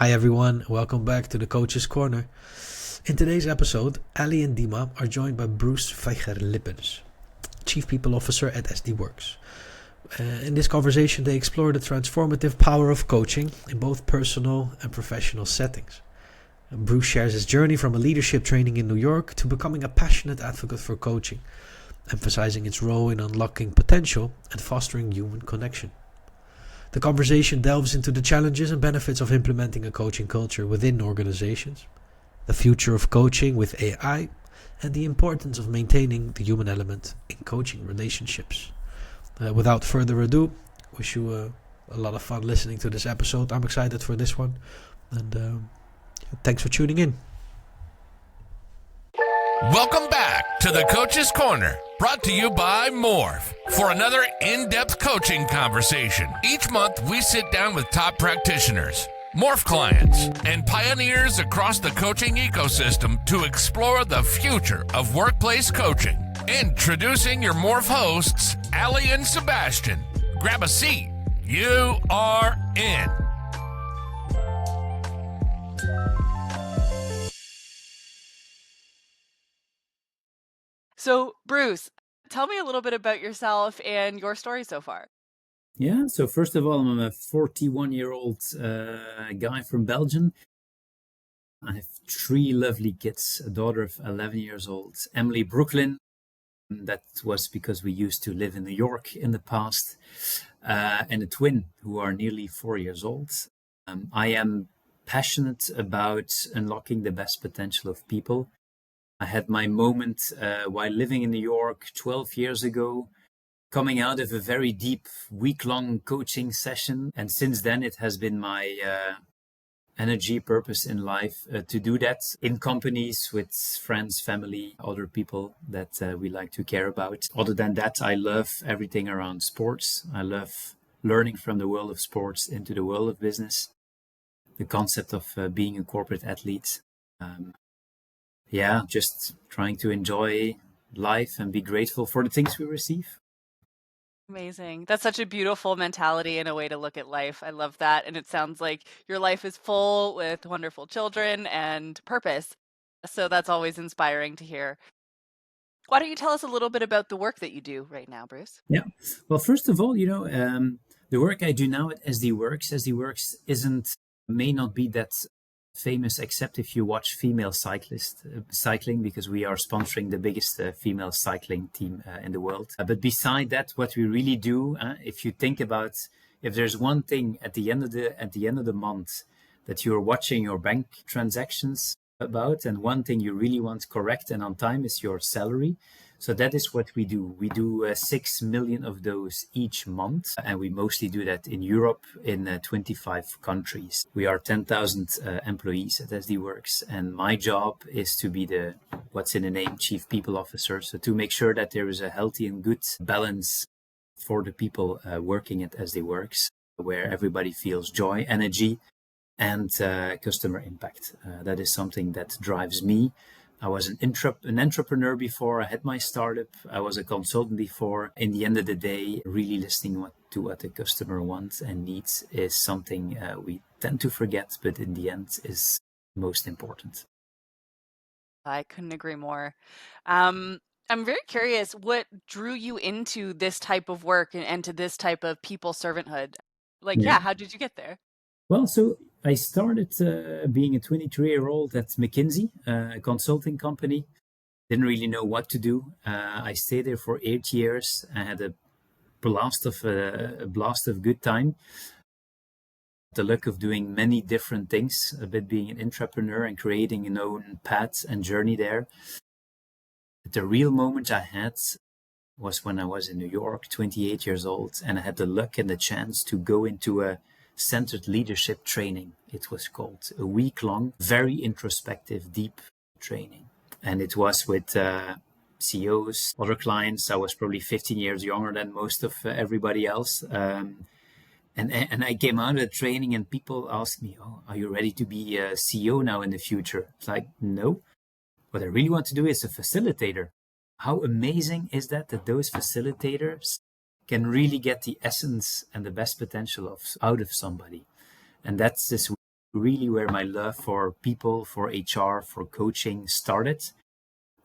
Hi everyone, welcome back to the Coach's Corner. In today's episode, Ali and Dima are joined by Bruce Fecheyr-Lippens, Chief People Officer at SD Works. In this conversation, they explore the transformative power of coaching in both personal and professional settings. Bruce shares his journey from a leadership training in New York to becoming a passionate advocate for coaching, emphasizing its role in unlocking potential and fostering human connection. The conversation delves into the challenges and benefits of implementing a coaching culture within organizations, the future of coaching with AI, and the importance of maintaining the human element in coaching relationships. Without further ado, wish you a lot of fun listening to this episode. I'm excited for this one, and thanks for tuning in. Welcome back to the Coach's Corner, brought to you by Morph, for another in-depth coaching conversation. Each month, we sit down with top practitioners, Morph clients, and pioneers across the coaching ecosystem to explore the future of workplace coaching. Introducing your Morph hosts, Ali and Sebastian. Grab a seat. You are in. So, Bruce, tell me a little bit about yourself and your story so far. Yeah, so first of all, I'm a 41-year-old guy from Belgium. I have three lovely kids, a daughter of 11 years old, Emily Brooklyn. That was because we used to live in New York in the past, and a twin who are nearly 4 years old. I am passionate about unlocking the best potential of people. I had my moment while living in New York 12 years ago, coming out of a very deep week-long coaching session. And since then, it has been my energy, purpose in life to do that in companies with friends, family, other people that we like to care about. Other than that, I love everything around sports. I love learning from the world of sports into the world of business. The concept of being a corporate athlete. Just trying to enjoy life and be grateful for the things we receive. Amazing. That's such a beautiful mentality and a way to look at life. I love that. And it sounds like your life is full with wonderful children and purpose. So that's always inspiring to hear. Why don't you tell us a little bit about the work that you do right now, Bruce? Yeah. Well, first of all, the work I do now at SD Works may not be that famous except if you watch female cycling, because we are sponsoring the biggest female cycling team in the world. But beside that, what we really do, if you think about, if there's one thing at the end of the month that you're watching your bank transactions about, and one thing you really want correct and on time is your salary. So that is what we do. We do 6 million of those each month, and we mostly do that in Europe in 25 countries. We are 10,000 employees at SD Works, and my job is to be the, what's in the name, Chief People Officer. So to make sure that there is a healthy and good balance for the people working at SD Works, where everybody feels joy, energy, and customer impact. That is something that drives me. I was an entrepreneur before. I had my startup. I was a consultant before. In the end of the day, really listening to what the customer wants and needs is something we tend to forget, but in the end is most important. I couldn't agree more. I'm very curious, what drew you into this type of work and to this type of people servanthood? How did you get there? Well, so I started being a 23-year-old at McKinsey, a consulting company. Didn't really know what to do. I stayed there for 8 years. I had a blast of good time. The luck of doing many different things, a bit being an entrepreneur and creating an own path and journey there. But the real moment I had was when I was in New York, 28 years old, and I had the luck and the chance to go into a centered leadership training. It was called a week-long, very introspective, deep training. And it was with CEOs, other clients. I was probably 15 years younger than most of everybody else. And I came out of the training and people asked me, "Oh, are you ready to be a CEO now in the future?" It's like, no. What I really want to do is a facilitator. How amazing is that those facilitators can really get the essence and the best potential out of somebody. And that's this really where my love for people, for HR, for coaching started.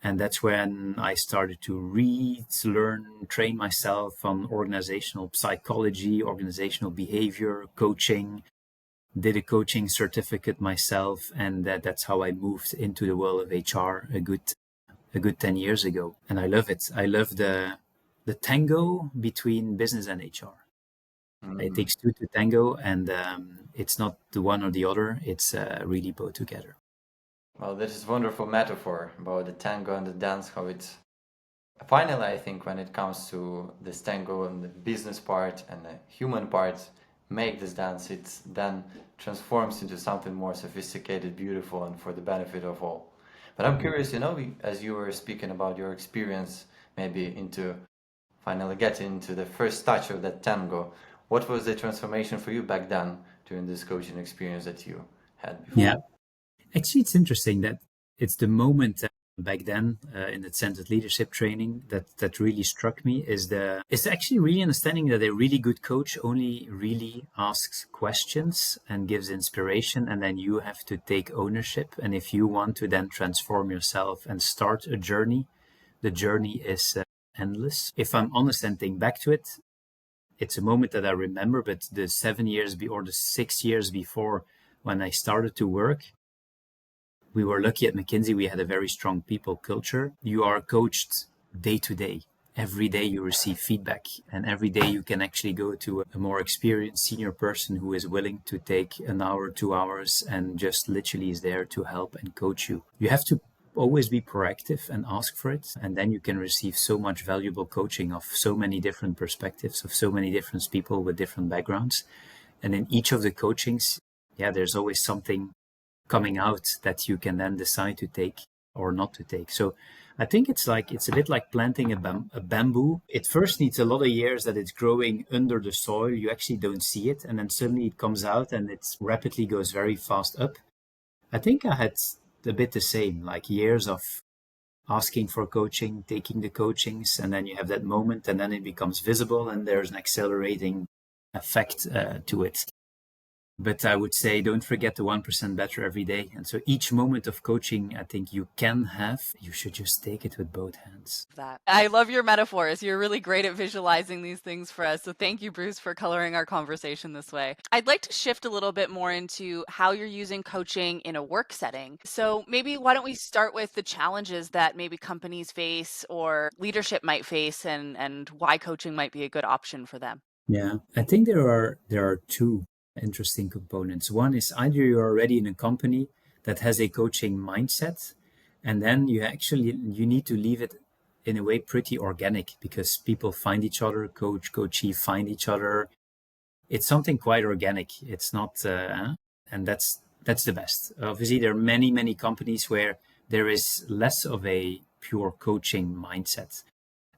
And that's when I started to read, learn, train myself on organizational psychology, organizational behavior, coaching, did a coaching certificate myself. And that's how I moved into the world of HR a good 10 years ago. And I love it. I love the tango between business and HR. It takes two to tango, and it's not the one or the other. It's really both together. Well, this is a wonderful metaphor about the tango and the dance, how it's finally, I think, when it comes to this tango and the business part and the human part, make this dance, it then transforms into something more sophisticated, beautiful, and for the benefit of all. But I'm curious, as you were speaking about your experience, maybe into finally getting into the first touch of that tango, what was the transformation for you back then during this coaching experience that you had before? Yeah. Actually, it's interesting that it's the moment back then in the centered leadership training that really struck me is actually really understanding that a really good coach only really asks questions and gives inspiration, and then you have to take ownership. And if you want to then transform yourself and start a journey, the journey is endless. If I'm honest and think back to it, it's a moment that I remember, but the 7 years or the 6 years before when I started to work, we were lucky at McKinsey. We had a very strong people culture. You are coached day to day. Every day you receive feedback, and every day you can actually go to a more experienced senior person who is willing to take an hour, 2 hours, and just literally is there to help and coach you. You have to always be proactive and ask for it. And then you can receive so much valuable coaching of so many different perspectives, of so many different people with different backgrounds. And in each of the coachings, there's always something coming out that you can then decide to take or not to take. So I think it's a bit like planting a bamboo. It first needs a lot of years that it's growing under the soil. You actually don't see it. And then suddenly it comes out and it rapidly goes very fast up. I think I had a bit the same, like years of asking for coaching, taking the coachings, and then you have that moment and then it becomes visible and there's an accelerating effect to it. But I would say don't forget the 1% better every day. And so each moment of coaching I think you can have, you should just take it with both hands. I love your metaphors. You're really great at visualizing these things for us. So thank you, Bruce, for coloring our conversation this way. I'd like to shift a little bit more into how you're using coaching in a work setting. So maybe why don't we start with the challenges that maybe companies face or leadership might face and why coaching might be a good option for them? Yeah, I think there are two interesting components. One is either you're already in a company that has a coaching mindset, and then you need to leave it in a way pretty organic because people find each other, coachee find each other. It's something quite organic. It's not, and that's the best. Obviously, there are many companies where there is less of a pure coaching mindset.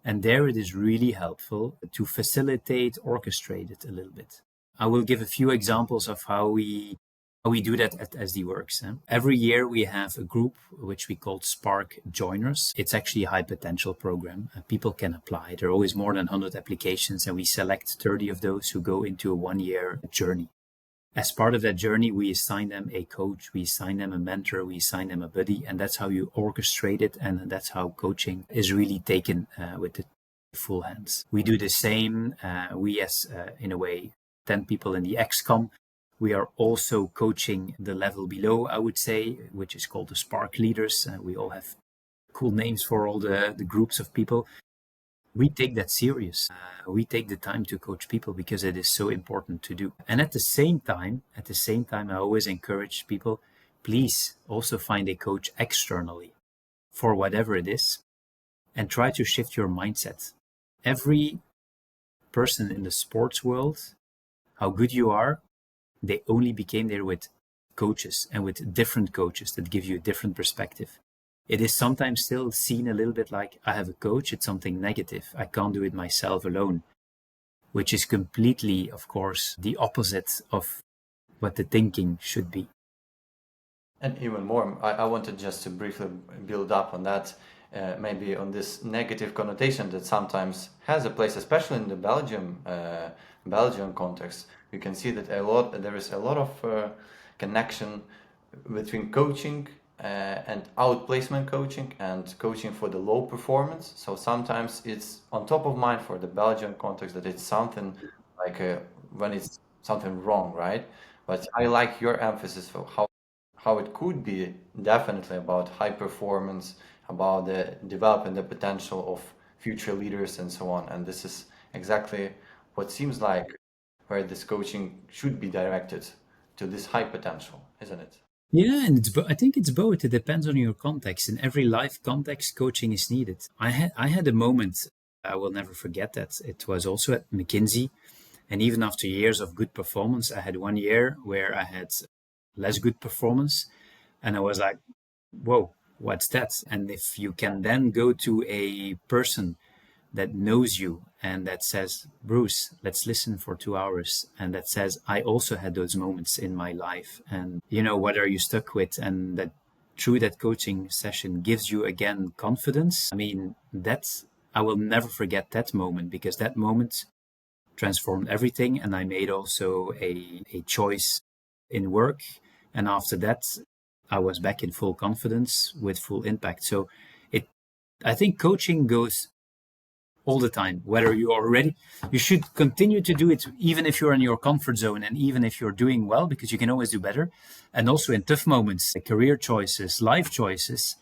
And there it is really helpful to facilitate, orchestrate it a little bit. I will give a few examples of how we do that at SD Works. Every year we have a group which we call Spark Joiners. It's actually a high potential program. People can apply. There are always more than 100 applications, and we select 30 of those who go into a 1-year journey. As part of that journey, we assign them a coach, we assign them a mentor, we assign them a buddy, and that's how you orchestrate it, and that's how coaching is really taken with the full hands. We do the same. In a way, 10 people in the XCOM. We are also coaching the level below, I would say, which is called the Spark Leaders. We all have cool names for all the groups of people. We take that serious. We take the time to coach people because it is so important to do. And at the same time, I always encourage people, please also find a coach externally for whatever it is and try to shift your mindset. Every person in the sports world, how good you are, they only became there with coaches and with different coaches that give you a different perspective. It is sometimes still seen a little bit like I have a coach, it's something negative. I can't do it myself alone, which is completely, of course, the opposite of what the thinking should be. And even more, I wanted just to briefly build up on that, maybe on this negative connotation that sometimes has a place, especially in the Belgium Belgian context, we can see that there is a lot of connection between coaching and outplacement coaching and coaching for the low performance. So sometimes it's on top of mind for the Belgian context that it's something like when it's something wrong, right? But I like your emphasis for how it could be definitely about high performance, about the developing the potential of future leaders and so on. And this is exactly what seems like where this coaching should be directed to this high potential, isn't it? Yeah, and I think it's both. It depends on your context. In every life context, coaching is needed. I had a moment I will never forget that. It was also at McKinsey, and even after years of good performance, I had 1 year where I had less good performance, and I was like, "Whoa, what's that?" And if you can then go to a person that knows you and that says, Bruce, let's listen for 2 hours. And that says, I also had those moments in my life. And, what are you stuck with? And that through that coaching session gives you again confidence. I mean, I will never forget that moment, because that moment transformed everything. And I made also a choice in work. And after that, I was back in full confidence with full impact. So I think coaching goes all the time, whether you are ready. You should continue to do it even if you're in your comfort zone and even if you're doing well, because you can always do better. And also in tough moments, like career choices, life choices,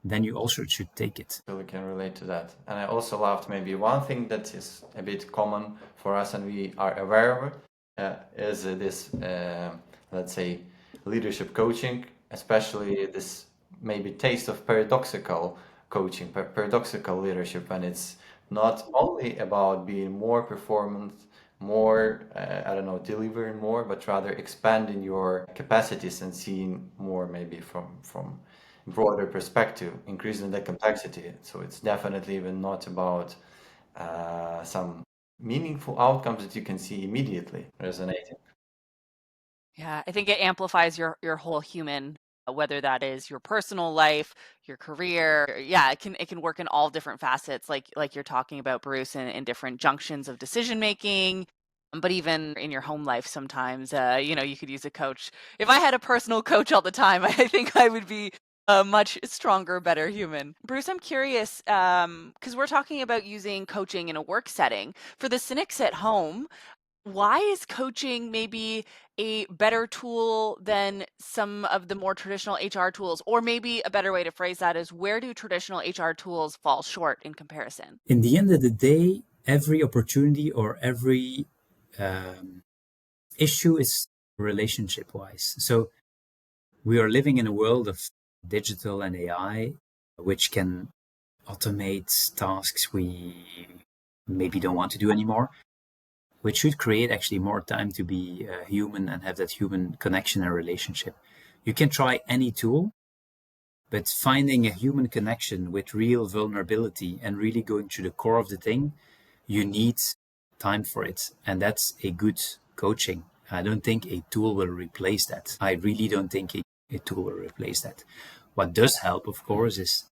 then you also should take it. So we can relate to that. And I also loved maybe one thing that is a bit common for us and we are aware of it, is this, let's say, leadership coaching, especially this maybe taste of paradoxical coaching, paradoxical leadership, when it's not only about being more performant, more, I don't know, delivering more, but rather expanding your capacities and seeing more maybe from broader perspective, increasing the complexity. So it's definitely even not about some meaningful outcomes that you can see immediately resonating. Yeah, I think it amplifies your whole human, whether that is your personal life, your career. Yeah, it can work in all different facets, like you're talking about, Bruce, in different junctions of decision making. But even in your home life, sometimes you could use a coach. If I had a personal coach all the time, I think I would be a much stronger, better human. Bruce, I'm curious, because we're talking about using coaching in a work setting. For the cynics at home, why is coaching maybe a better tool than some of the more traditional HR tools? Or maybe a better way to phrase that is, where do traditional HR tools fall short in comparison? In the end of the day, every opportunity or every issue is relationship wise. So we are living in a world of digital and AI, which can automate tasks we maybe don't want to do anymore, which should create actually more time to be human and have that human connection and relationship. You can try any tool, but finding a human connection with real vulnerability and really going to the core of the thing, you need time for it. And that's a good coaching. I don't think a tool will replace that. I really don't think a tool will replace that. What does help, of course, is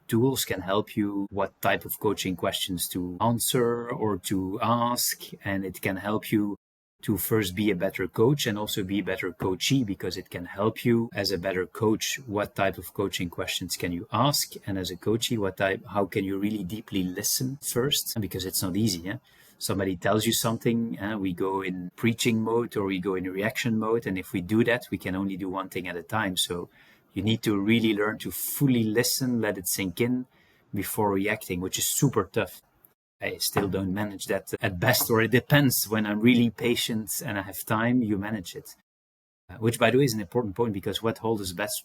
tools can help you what type of coaching questions to answer or to ask. And it can help you to first be a better coach and also be a better coachee, because it can help you as a better coach. What type of coaching questions can you ask? And as a coachee, how can you really deeply listen first? Because it's not easy. Yeah? Somebody tells you something, we go in preaching mode or we go in reaction mode. And if we do that, we can only do one thing at a time. So you need to really learn to fully listen, let it sink in before reacting, which is super tough. I still don't manage that at best, or it depends. When I'm really patient and I have time, you manage it. Which, by the way, is an important point, because what holds us best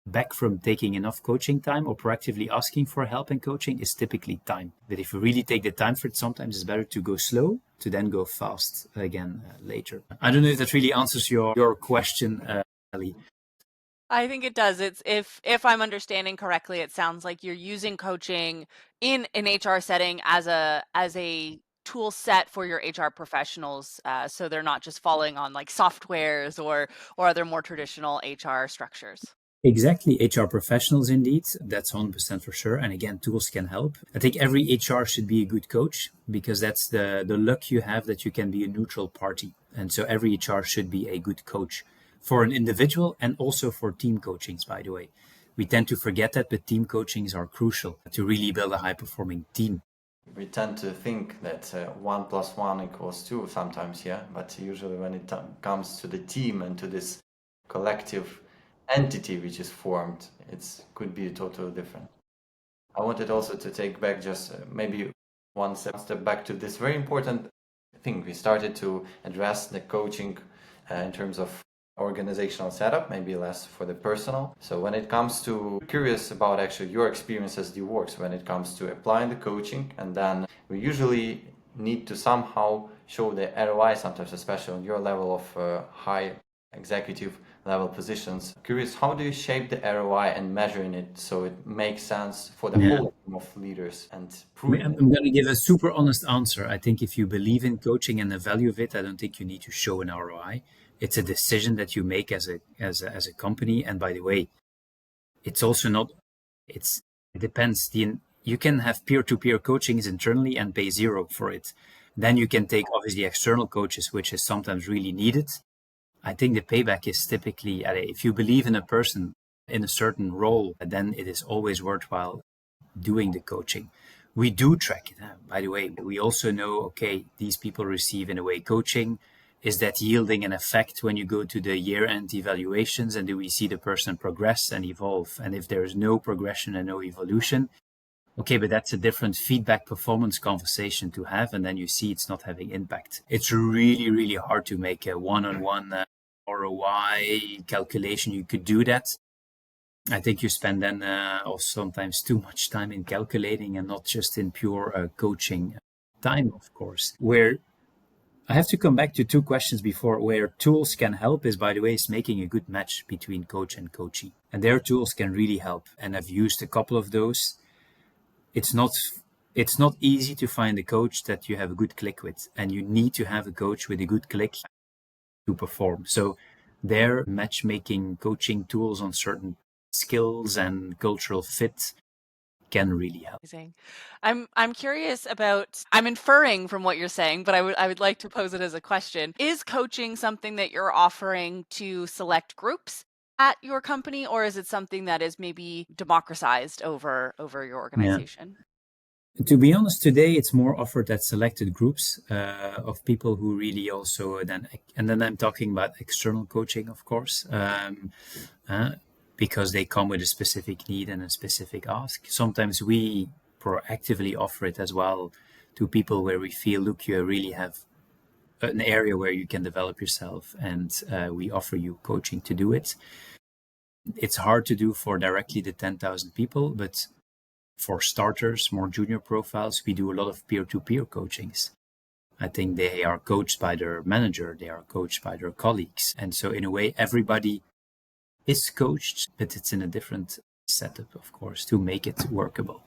back from taking enough coaching time or proactively asking for help in coaching is typically time. But if you really take the time for it, sometimes it's better to go slow to then go fast again later. I don't know if that really answers your question, Ali. I think it does. It's if I'm understanding correctly, it sounds like you're using coaching in an HR setting as a tool set for your HR professionals, so they're not just falling on like softwares or other more traditional HR structures. Exactly. HR professionals, indeed. That's 100% for sure. And again, tools can help. I think every HR should be a good coach because that's the luck you have that you can be a neutral party. And so every HR should be a good coach for an individual and also for team coachings, by the way. We tend to forget that, but team coachings are crucial to really build a high performing team. We tend to think that 1 + 1 = 2 sometimes, yeah, but usually when it comes to the team and to this collective entity which is formed, it could be totally different. I wanted also to take back just maybe one step back to this very important thing. We started to address the coaching in terms of organizational setup, maybe less for the personal. So when it comes to curious about actually your experience as SD Works, when it comes to applying the coaching, and then we usually need to somehow show the ROI sometimes, especially on your level of high executive level positions. Curious, how do you shape the ROI and measuring it so it makes sense for the whole team of leaders and proving I'm it? going to give a super honest answer. I think if you believe in coaching and the value of it, I don't think you need to show an ROI. It's a decision that you make as a company. And by the way, it's also not. It depends. You can have peer-to-peer coachings internally and pay zero for it. Then you can take obviously external coaches, which is sometimes really needed. I think the payback is typically if you believe in a person in a certain role, then it is always worthwhile doing the coaching. We do track it. By the way, we also know, okay, these people receive in a way coaching. Is that yielding an effect when you go to the year-end evaluations, and do we see the person progress and evolve? And if there is no progression and no evolution, okay, but that's a different feedback performance conversation to have, and then you see it's not having impact. It's really, really hard to make a one-on-one ROI calculation. You could do that. I think you spend then also sometimes too much time in calculating and not just in pure coaching time, of course. Where I have to come back to two questions before. Where tools can help is, by the way, is making a good match between coach and coachee. And their tools can really help. And I've used a couple of those. It's not easy to find a coach that you have a good click with. And you need to have a coach with a good click to perform. So their matchmaking coaching tools on certain skills and cultural fit can really help. Amazing. I'm curious about, I'm inferring from what you're saying, but I would like to pose it as a question. Is coaching something that you're offering to select groups at your company, or is it something that is maybe democratized over your organization? To be honest, today it's more offered at selected groups of people who really also and then I'm talking about external coaching, of course, because they come with a specific need and a specific ask. Sometimes we proactively offer it as well to people where we feel, look, you really have an area where you can develop yourself, and we offer you coaching to do it. It's hard to do for directly the 10,000 people, but for starters, more junior profiles, we do a lot of peer-to-peer coachings. I think they are coached by their manager, they are coached by their colleagues. And so in a way, everybody is coached, but it's in a different setup, of course, to make it workable.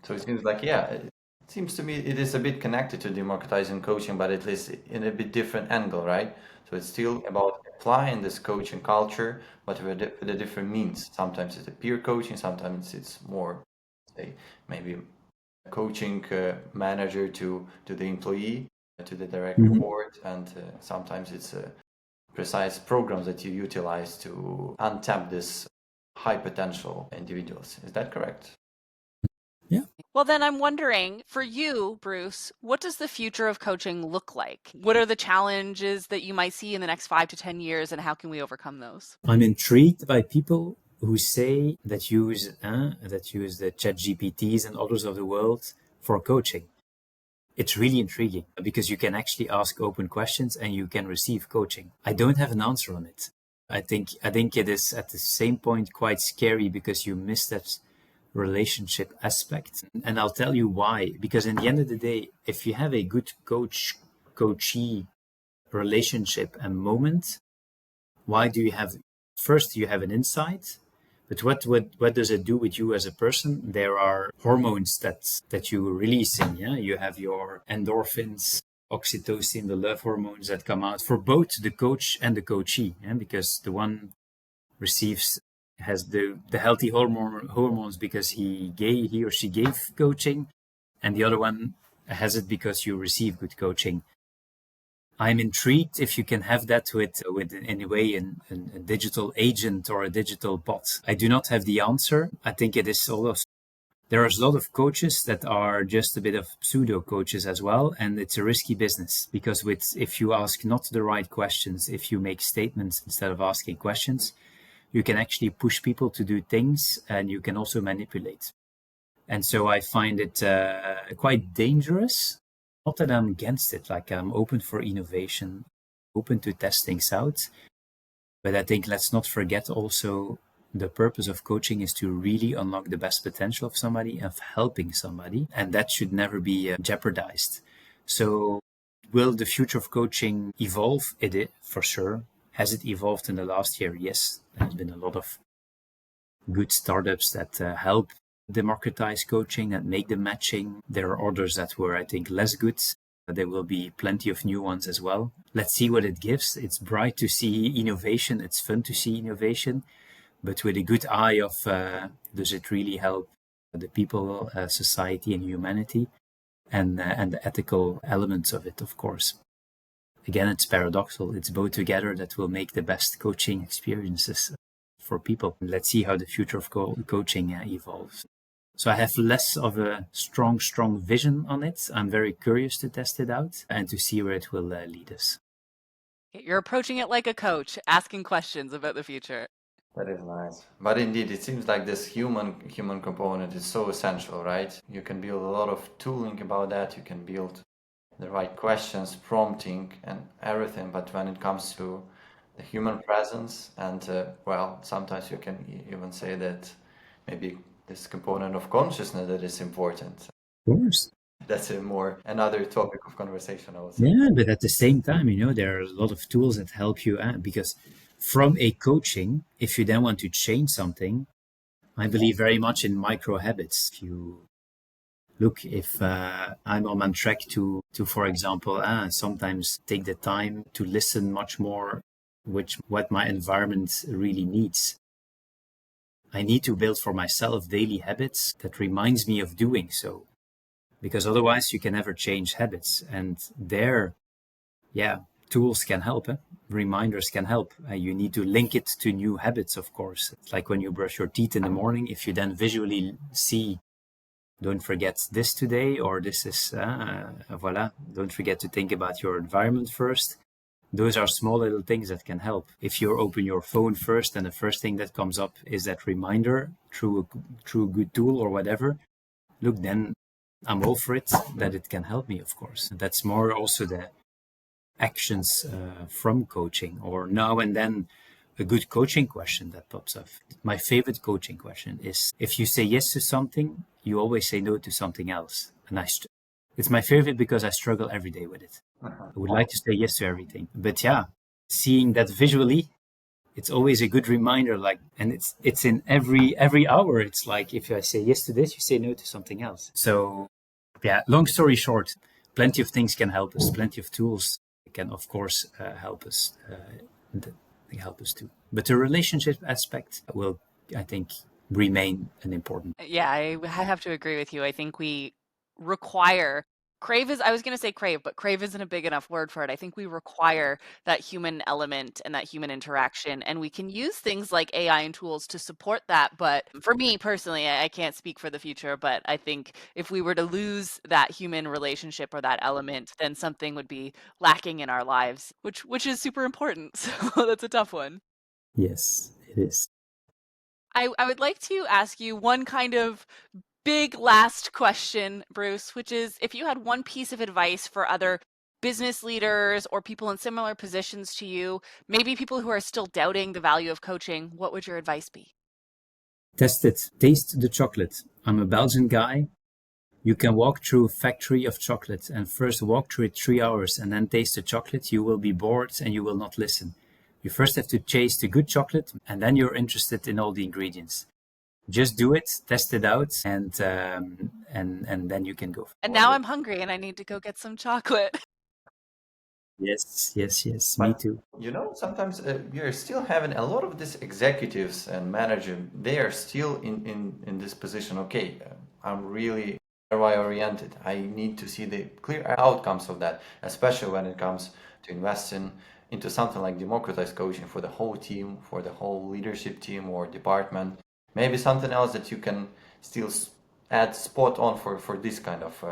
So it seems like, it seems to me it is a bit connected to democratizing coaching, but at least in a bit different angle, right? So it's still about applying this coaching culture, but with the different means. Sometimes it's a peer coaching, sometimes it's more, say, maybe a coaching manager to the employee, to the direct report, and sometimes it's precise programs that you utilize to untap this high potential individuals. Is that correct? Yeah. Well, then I'm wondering, for you, Bruce, what does the future of coaching look like? What are the challenges that you might see in the next 5 to 10 years, and how can we overcome those? I'm intrigued by people who say that use the chat GPTs and others of the world for coaching. It's really intriguing because you can actually ask open questions and you can receive coaching. I don't have an answer on it. I think it is at the same point quite scary because you miss that relationship aspect. And I'll tell you why. Because in the end of the day, if you have a good coachee relationship and moment, why do you have, first you have an insight, but what does it do with you as a person? There are hormones that you release in, you have your endorphins, oxytocin, the love hormones that come out for both the coach and the coachee, because the one has the healthy hormones because he or she gave coaching, and the other one has it because you receive good coaching. I'm intrigued if you can have that with in a way a digital agent or a digital bot. I do not have the answer. I think it is almost there are a lot of coaches that are just a bit of pseudo coaches as well, and it's a risky business because if you ask not the right questions, if you make statements instead of asking questions, you can actually push people to do things, and you can also manipulate. And so I find it quite dangerous. Not that I'm against it, like I'm open for innovation, open to test things out. But I think let's not forget also the purpose of coaching is to really unlock the best potential of somebody, of helping somebody, and that should never be jeopardized. So will the future of coaching evolve? It is, for sure. Has it evolved in the last year? Yes. There's been a lot of good startups that help democratize coaching and make the matching. There are others that were, I think, less good. There will be plenty of new ones as well. Let's see what it gives. It's bright to see innovation. It's fun to see innovation, but with a good eye of does it really help the people, society, and humanity, and the ethical elements of it, of course. Again, it's paradoxical. It's both together that will make the best coaching experiences for people. Let's see how the future of coaching evolves. So I have less of a strong vision on it. I'm very curious to test it out and to see where it will lead us. You're approaching it like a coach, asking questions about the future. That is nice. But indeed, it seems like this human component is so essential, right? You can build a lot of tooling about that. You can build the right questions, prompting, and everything. But when it comes to the human presence, and well, sometimes you can even say that maybe this component of consciousness that is important. Of course. That's another topic of conversation, I would say. Yeah, but at the same time, there are a lot of tools that help you because from a coaching, if you then want to change something, I believe very much in micro habits. If you look, if I'm on track to for example, sometimes take the time to listen much more, what my environment really needs. I need to build for myself daily habits that reminds me of doing so, because otherwise you can never change habits. And tools can help. Reminders can help. You need to link it to new habits, of course. It's like when you brush your teeth in the morning, if you then visually see, don't forget this today, or this is, voila, don't forget to think about your environment first. Those are small little things that can help. If you open your phone first and the first thing that comes up is that reminder through a good tool or whatever, look, then I'm all for it, that it can help me, of course. And that's more also the actions from coaching, or now and then a good coaching question that pops up. My favorite coaching question is, if you say yes to something, you always say no to something else. And it's my favorite because I struggle every day with it. I would like to say yes to everything, but seeing that visually, it's always a good reminder. And it's in every hour. It's like, if I say yes to this, you say no to something else. So long story short, plenty of things can help us. Plenty of tools can, of course, help us. They help us too. But the relationship aspect will, I think, remain an important. Yeah, I have to agree with you. I think we require I was going to say crave, but crave isn't a big enough word for it. I think we require that human element and that human interaction, and we can use things like AI and tools to support that. But for me personally, I can't speak for the future, but I think if we were to lose that human relationship or that element, then something would be lacking in our lives, which is super important. So that's a tough one. Yes, it is. I would like to ask you one kind of big last question, Bruce, which is, if you had one piece of advice for other business leaders or people in similar positions to you, maybe people who are still doubting the value of coaching, what would your advice be? Test it. Taste the chocolate. I'm a Belgian guy. You can walk through a factory of chocolate and first walk through it 3 hours and then taste the chocolate. You will be bored and you will not listen. You first have to taste the good chocolate, and then you're interested in all the ingredients. Just do it, test it out, and then you can go. And now I'm hungry and I need to go get some chocolate. Yes. Me But too. sometimes we are still having a lot of these executives and managers. They are still in this position. Okay, I'm really ROI oriented. I need to see the clear outcomes of that, especially when it comes to investing into something like democratized coaching for the whole team, for the whole leadership team or department. Maybe something else that you can still add spot on for this kind of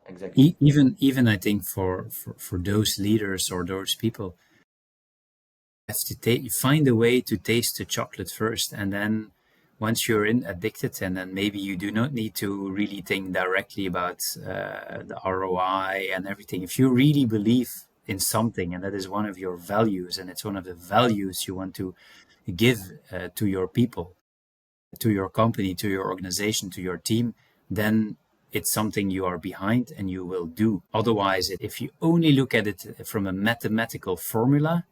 executive. Even I think for those leaders or those people, have to find a way to taste the chocolate first, and then once you're in addicted, and then maybe you do not need to really think directly about the ROI and everything. If you really believe in something, and that is one of your values, and it's one of the values you want to give to your people, to your company, to your organization, to your team, then it's something you are behind and you will do. Otherwise, if you only look at it from a mathematical formula,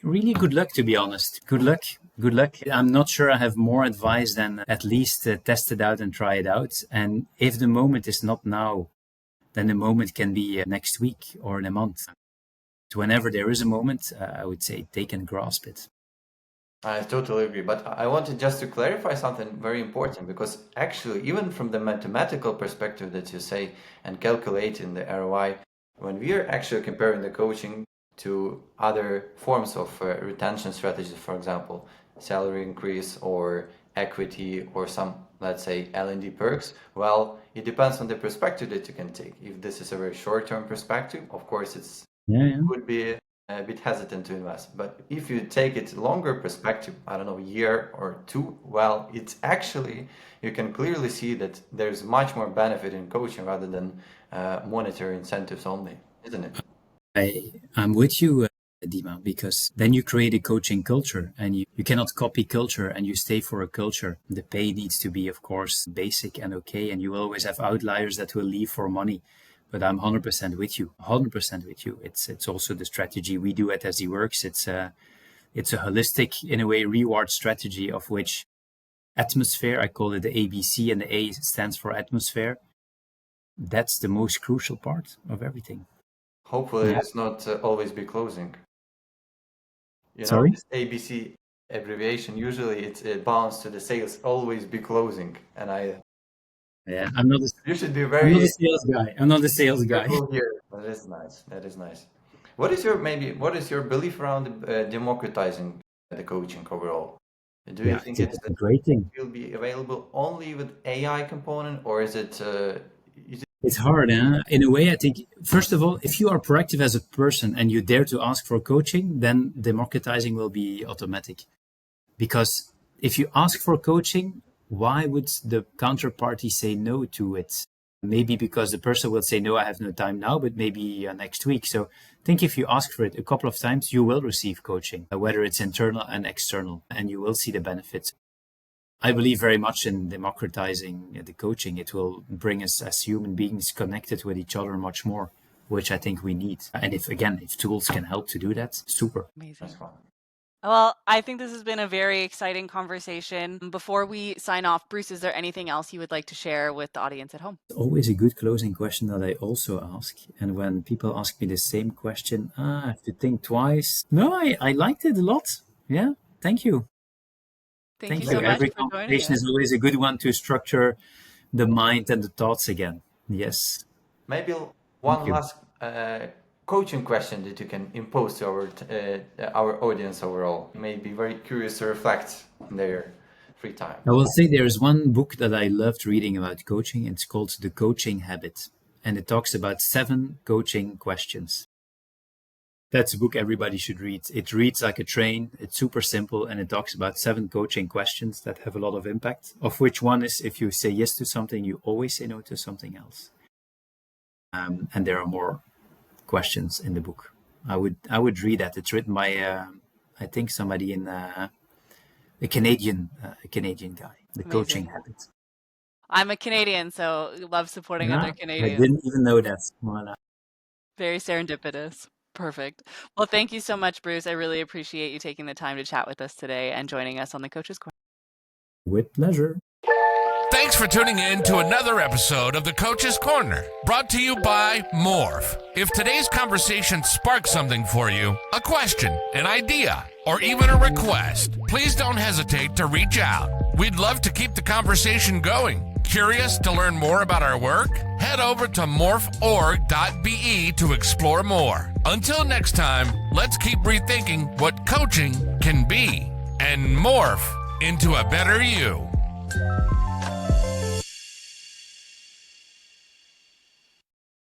really good luck, to be honest. Good luck. Good luck. I'm not sure I have more advice than at least test it out and try it out. And if the moment is not now, then the moment can be next week or in a month. So whenever there is a moment, I would say take and grasp it. I totally agree, but I wanted just to clarify something very important, because actually, even from the mathematical perspective that you say and calculating the ROI, when we are actually comparing the coaching to other forms of retention strategies, for example, salary increase or equity or some, let's say, L&D perks, well, it depends on the perspective that you can take. If this is a very short-term perspective, of course, it's would be a bit hesitant to invest. But if you take it longer perspective, I don't know, a year or two, well, it's actually, you can clearly see that there's much more benefit in coaching rather than monetary incentives only, isn't it? I'm with you, Dima, because then you create a coaching culture, and you cannot copy culture and you stay for a culture. The pay needs to be, of course, basic and okay, and you will always have outliers that will leave for money. But I'm 100% with you, 100% with you. It's also the strategy we do at SD Works. It's a holistic, in a way, reward strategy, of which atmosphere, I call it the ABC, and the A stands for atmosphere. That's the most crucial part of everything. Hopefully, it's not always be closing. Sorry? This ABC abbreviation, usually it's bounds to the sales, always be closing. And I'm not you should be I'm very not a sales guy. I'm not a sales guy. careful here. That is nice. That is nice. What is your belief around democratizing the coaching overall? Do you think It's a great thing. will be available only with AI component, or is it? It's hard, huh? In a way, I think, first of all, if you are proactive as a person and you dare to ask for coaching, then democratizing will be automatic. Because if you ask for coaching, why would the counterparty say no to it? Maybe because the person will say, no, I have no time now, but maybe next week. So I think if you ask for it a couple of times, you will receive coaching, whether it's internal and external, and you will see the benefits. I believe very much in democratizing the coaching. It will bring us as human beings connected with each other much more, which I think we need. And if tools can help to do that, super. Amazing. Well, I think this has been a very exciting conversation. Before we sign off, Bruce, is there anything else you would like to share with the audience at home? It's always a good closing question that I also ask. And when people ask me the same question, I have to think twice. No, I liked it a lot. Yeah, thank you. Thank you so much Every for joining conversation us. is always a good one to structure the mind and the thoughts again. Yes. Maybe one last coaching question that you can impose to our audience overall. You may be very curious to reflect in their free time. I will say there is one book that I loved reading about coaching. It's called The Coaching Habit, and it talks about 7 coaching questions. That's a book everybody should read. It reads like a train. It's super simple, and it talks about 7 coaching questions that have a lot of impact, of which one is, if you say yes to something, you always say no to something else. And there are more questions in the book. I would read that. It's written by I think somebody in a Canadian guy. The Amazing. Coaching Habit. I'm a Canadian, so love supporting other I Canadians. didn't even know that. Voilà. Very serendipitous. Perfect. Well, thank you so much, Bruce. I really appreciate you taking the time to chat with us today and joining us on the Coach's Corner. With pleasure. Thanks for tuning in to another episode of the Coach's Corner, brought to you by Morph. If today's conversation sparked something for you, a question, an idea, or even a request, please don't hesitate to reach out. We'd love to keep the conversation going. Curious to learn more about our work? Head over to morphorg.be to explore more. Until next time, let's keep rethinking what coaching can be and morph into a better you.